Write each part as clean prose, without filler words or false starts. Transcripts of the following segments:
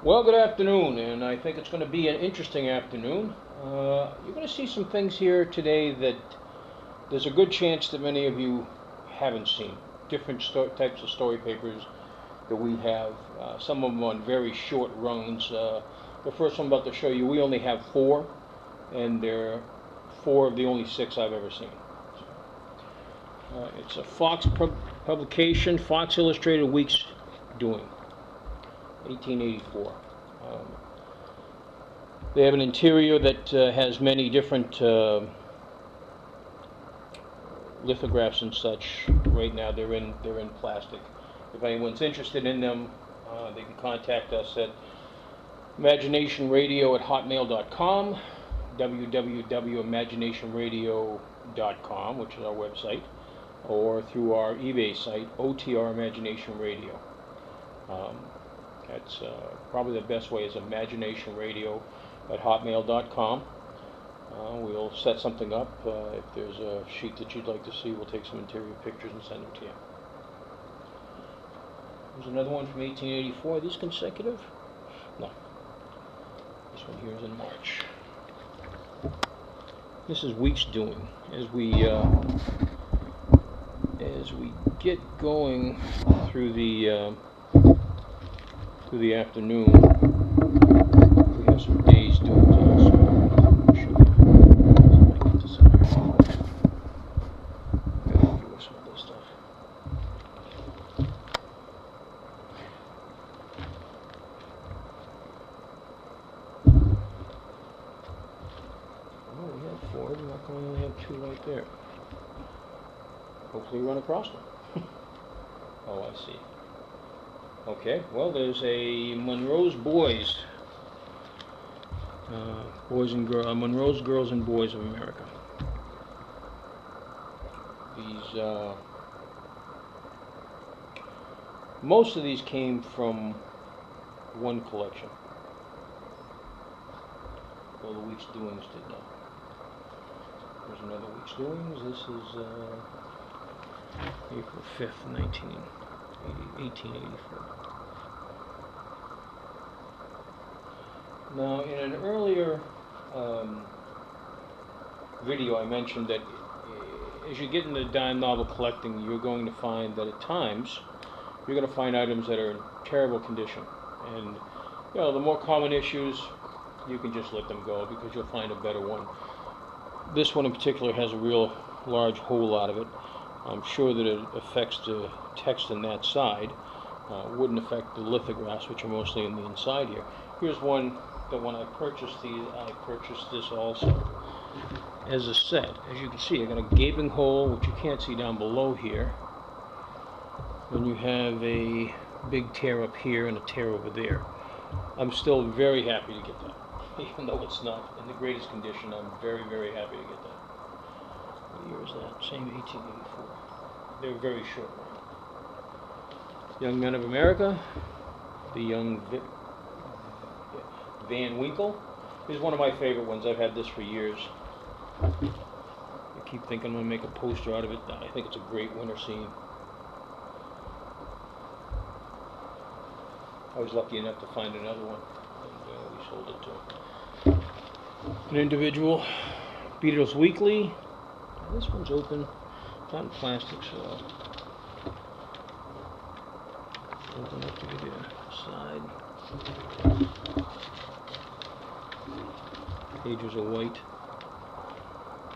Well, good afternoon, and I think it's going to be an interesting afternoon. You're going to see some things here today that there's a good chance that many of you haven't seen. Different types of story papers that we have, some of them on very short runs. The first one I'm about to show you, we only have 4, and they're 4 of the only 6 I've ever seen. It's a Fox publication, Fox Illustrated Week's Doing. 1884. They have an interior that has many different lithographs and such. Right now they're in plastic. If anyone's interested in them, they can contact us at imaginationradio@hotmail.com, www.imaginationradio.com, which is our website, or through our eBay site, OTR Imagination Radio. That's probably the best way is imaginationradio@hotmail.com. We'll set something up. If there's a sheet that you'd like to see, we'll take some interior pictures and send them to you. There's another one from 1884. Are these consecutive? No. This one here is in March. This is Week's Doing. As we get going through the afternoon, we have some days doing also. I'll show you. Get this in here. Gotta give us some of this stuff. Oh, we have 4. We're not going to only have 2 right there. Hopefully, we run across them. Oh, I see. Okay, well, there's a Monroe's Boys, Monroe's Girls and Boys of America. These, most of these came from one collection. Well, the Week's Doings did not. There's another Week's Doings. This is April 5th, 1884. Now, in an earlier video, I mentioned that as you get into dime novel collecting, you're going to find that at times you're going to find items that are in terrible condition. And, you know, the more common issues, you can just let them go because you'll find a better one. This one in particular has a real large hole out of it. I'm sure that it affects the text in that side. Wouldn't affect the lithographs, which are mostly in the inside here. Here's one that when I purchased these, I purchased this also as a set. As you can see, I got a gaping hole, which you can't see down below here. Then you have a big tear up here and a tear over there. I'm still very happy to get that. Even though it's not in the greatest condition, I'm very, very happy to get that. What year is that? Same 1884. They're very short run. Young Men of America, the young Van Winkle. This is one of my favorite ones. I've had this for years. I keep thinking I'm going to make a poster out of it. I think it's a great winter scene. I was lucky enough to find another one, and we sold it to an individual. Beatles Weekly. This one's open. It's not in plastic, so open up to the side. Pages are white.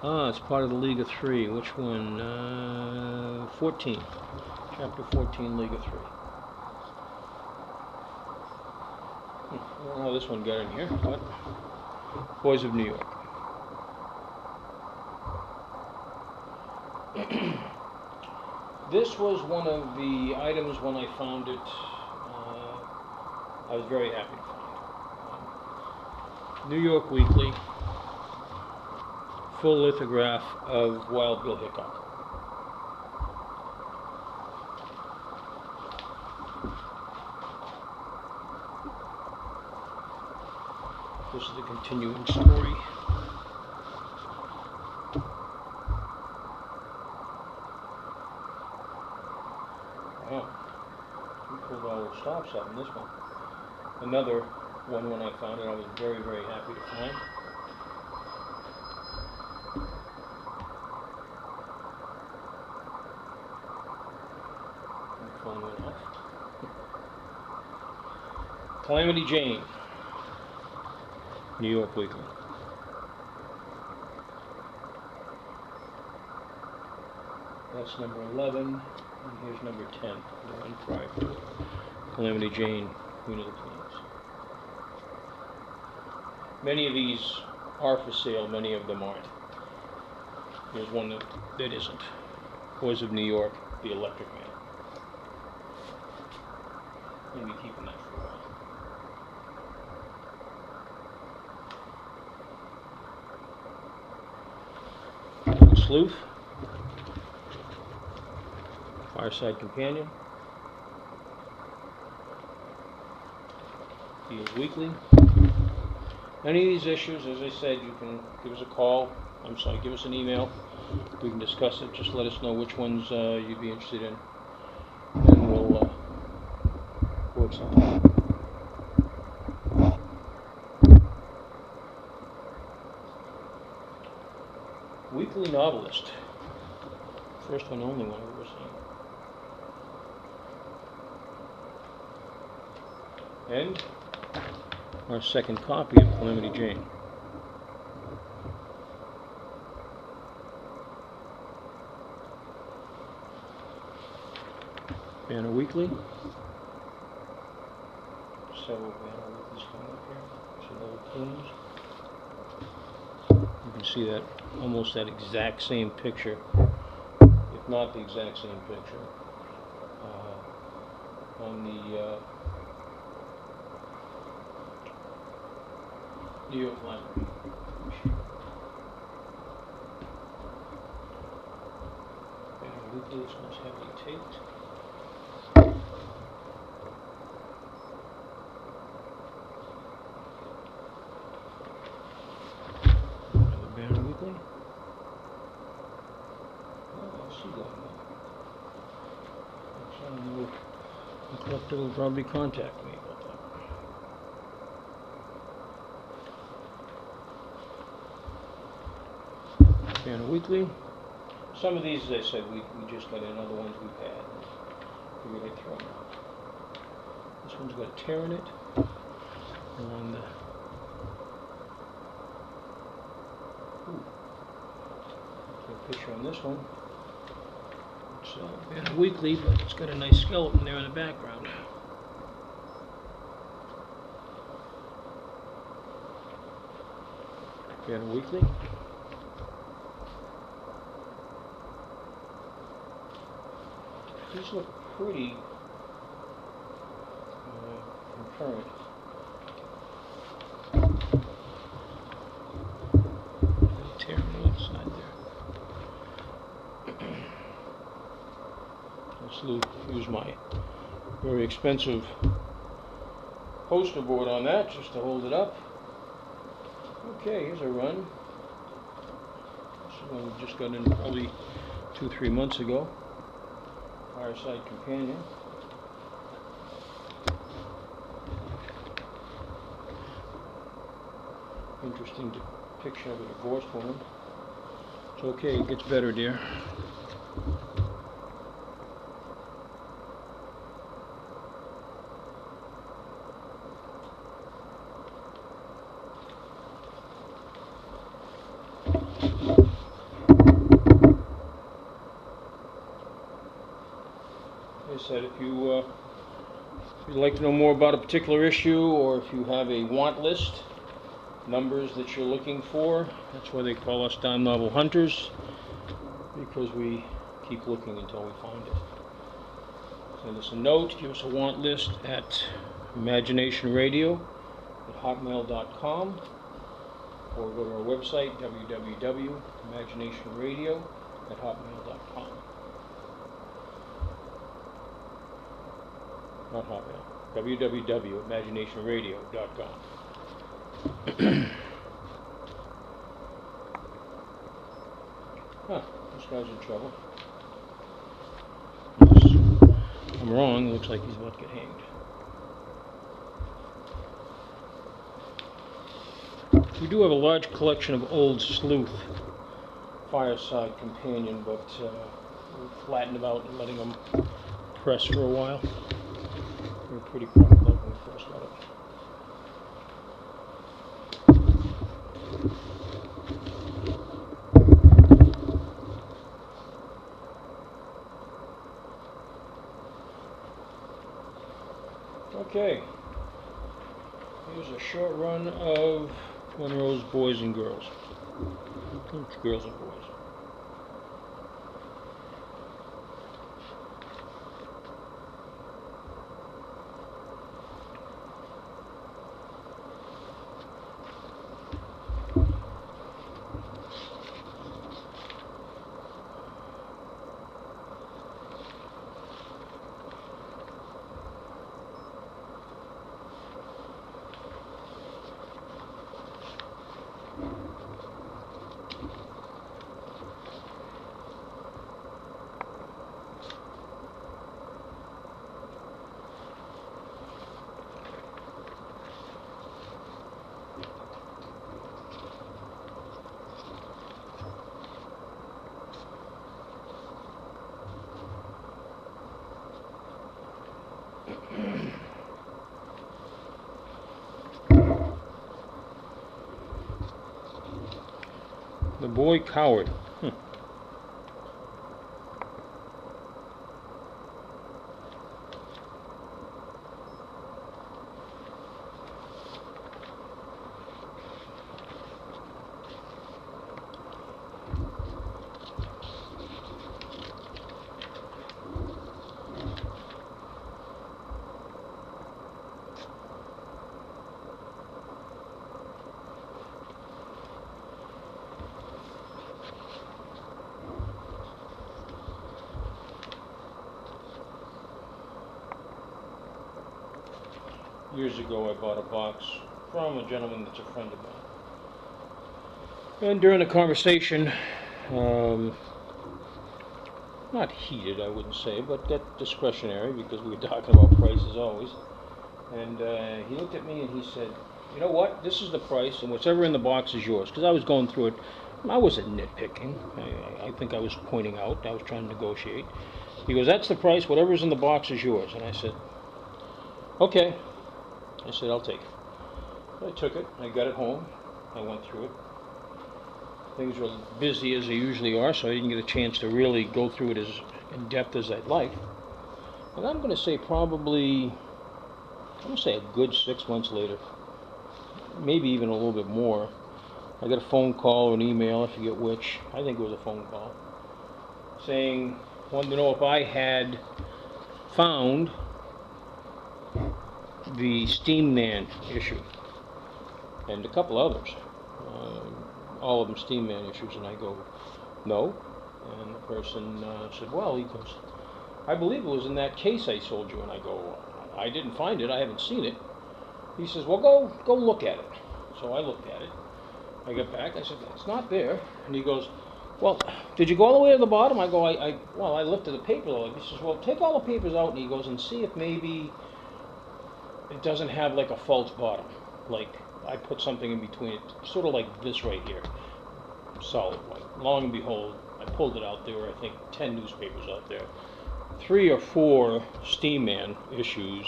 Ah, it's part of the League of 3. Which one? 14. Chapter 14, League of 3. I don't know how this one got in here, but Boys of New York. This was one of the items when I found it. I was very happy to find. New York Weekly, full lithograph of Wild Bill Hickok. This is the continuing story. Wow. We pulled all the stops out in this one. Another one when I found it. I was very, very happy to find. My phone went off. Calamity Jane, New York Weekly. That's number 11, and here's number 10, the one prior to it. Calamity Jane, Queen of the Plains. Many of these are for sale, many of them aren't. Here's one that isn't. Boys of New York, The Electric Man. I'm going to be keeping that for a while. Sleuth. Fireside Companion. Deals Weekly. Any of these issues, as I said, you can give us a call. Give us an email. We can discuss it. Just let us know which ones you'd be interested in, and we'll work something out. Weekly Novelist. First one, only one I've ever seen. And our second copy of Calamity Jane. Banner Weekly. Several Banner Weeklies coming up here. Some little plumes. You can see that, almost that exact same picture, if not the exact same picture, on the New York Library. Banner Weekly, this one's heavily taped. Another Banner Weekly. Oh, see that now. The collector will probably contact me about that. Banner Weekly. Some of these, as I said, we just got in. Other ones we've had. Figured I'd throw them out. This one's got a tear in it along the. Take a picture on this one. It's Banner Weekly, but it's got a nice skeleton there in the background. Banner Weekly. These look pretty concurrent. Tear on the left side there. Let's use my very expensive poster board on that just to hold it up. Okay, here's a run. This one we just got in probably 2-3 months ago. Fireside Companion. Interesting depiction of a divorced woman. It's okay, it gets better, dear. Said if you'd like to know more about a particular issue, or if you have a want list, numbers that you're looking for, that's why they call us dime novel hunters, because we keep looking until we find it. Send us a note, give us a want list at imaginationradio@hotmail.com, or go to our website www.imaginationradio@hotmail.com. Not Hotmail. www.imaginationradio.com. Huh, this guy's in trouble. I'm wrong, it looks like he's about to get hanged. We do have a large collection of old sleuth fireside companion, but we flattened them out and letting them press for a while. They were pretty proud of that when we first got it. Okay, here's a short run of Monroe's Boys and Girls. Girls and Boys. The Boy Coward. Years ago, I bought a box from a gentleman that's a friend of mine. And during the conversation, not heated, I wouldn't say, but that discretionary, because we were talking about prices always. And he looked at me and he said, "You know what? This is the price, and whatever in the box is yours." Because I was going through it. I wasn't nitpicking. I think I was pointing out. I was trying to negotiate. He goes, "That's the price. Whatever's in the box is yours." And I said, "Okay." I said, "I'll take it." I took it. I got it home. I went through it. Things were busy as they usually are, so I didn't get a chance to really go through it as in depth as I'd like. And I'm going to say probably, I'm going to say a good 6 months later, maybe even a little bit more, I got a phone call or an email, I forget which, I think it was a phone call, saying, wanted to know if I had found the Steam Man issue, and a couple others, all of them Steam Man issues, and I go, no, and the person said, well, he goes, I believe it was in that case I sold you, and I go, I didn't find it, I haven't seen it. He says, well, go look at it. So I looked at it, I got back, I said, it's not there, and he goes, well, did you go all the way to the bottom? I go, well, I lifted the paper though. He says, well, take all the papers out, and he goes, and see if maybe it doesn't have like a false bottom, like I put something in between it, sort of like this right here, solid white. Long and behold, I pulled it out. There were, I think, 10 newspapers out there, 3 or 4 Steam Man issues,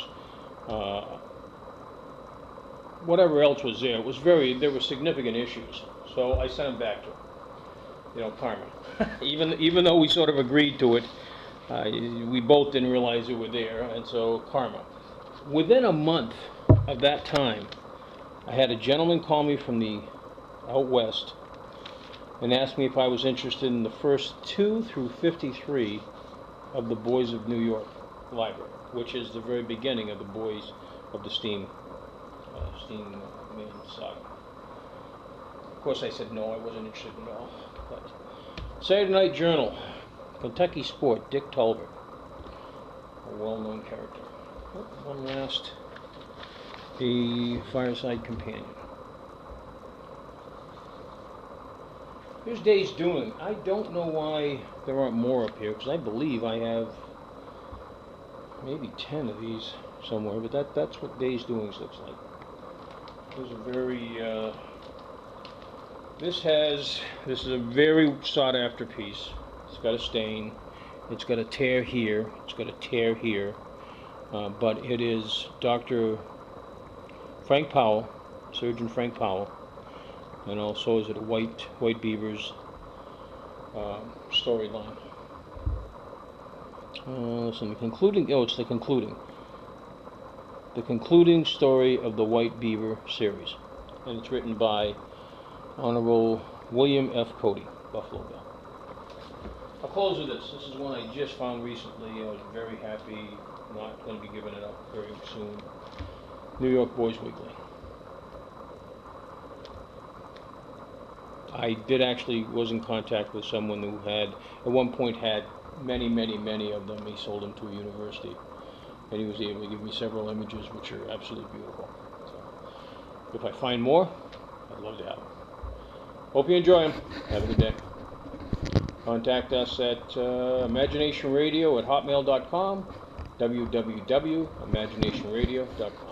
whatever else was there. It was there were significant issues. So I sent them back to him. You know, karma. even though we sort of agreed to it, we both didn't realize they were there, and so karma. Within a month of that time, I had a gentleman call me from the out west and asked me if I was interested in the first 2 through 53 of the Boys of New York library, which is the very beginning of the Boys of the Steam Man saga. Of course, I said no, I wasn't interested at all. But Saturday Night Journal, Kentucky Sport, Dick Tolbert, a well-known character. One last, the Fireside Companion. Here's Day's Doing. I don't know why there aren't more up here, because I believe I have maybe 10 of these somewhere, but that's what Day's Doings looks like. Those are very This is a very sought after piece. It's got a stain. It's got a tear here. It's got a tear here. But it is Dr. Frank Powell, Surgeon Frank Powell, and also is it a white beaver's storyline. Listen, it's the concluding story of the White Beaver series, and it's written by Honorable William F. Cody, Buffalo Bill. I'll close with this. This is one I just found recently. I was very happy. Not going to be giving it up very soon. New York Boys Weekly. I was in contact with someone who had, at one point, had many of them. He sold them to a university, and he was able to give me several images, which are absolutely beautiful. So, if I find more, I'd love to have them. Hope you enjoy them. Have a good day. Contact us at imaginationradio@hotmail.com, www.imaginationradio.com.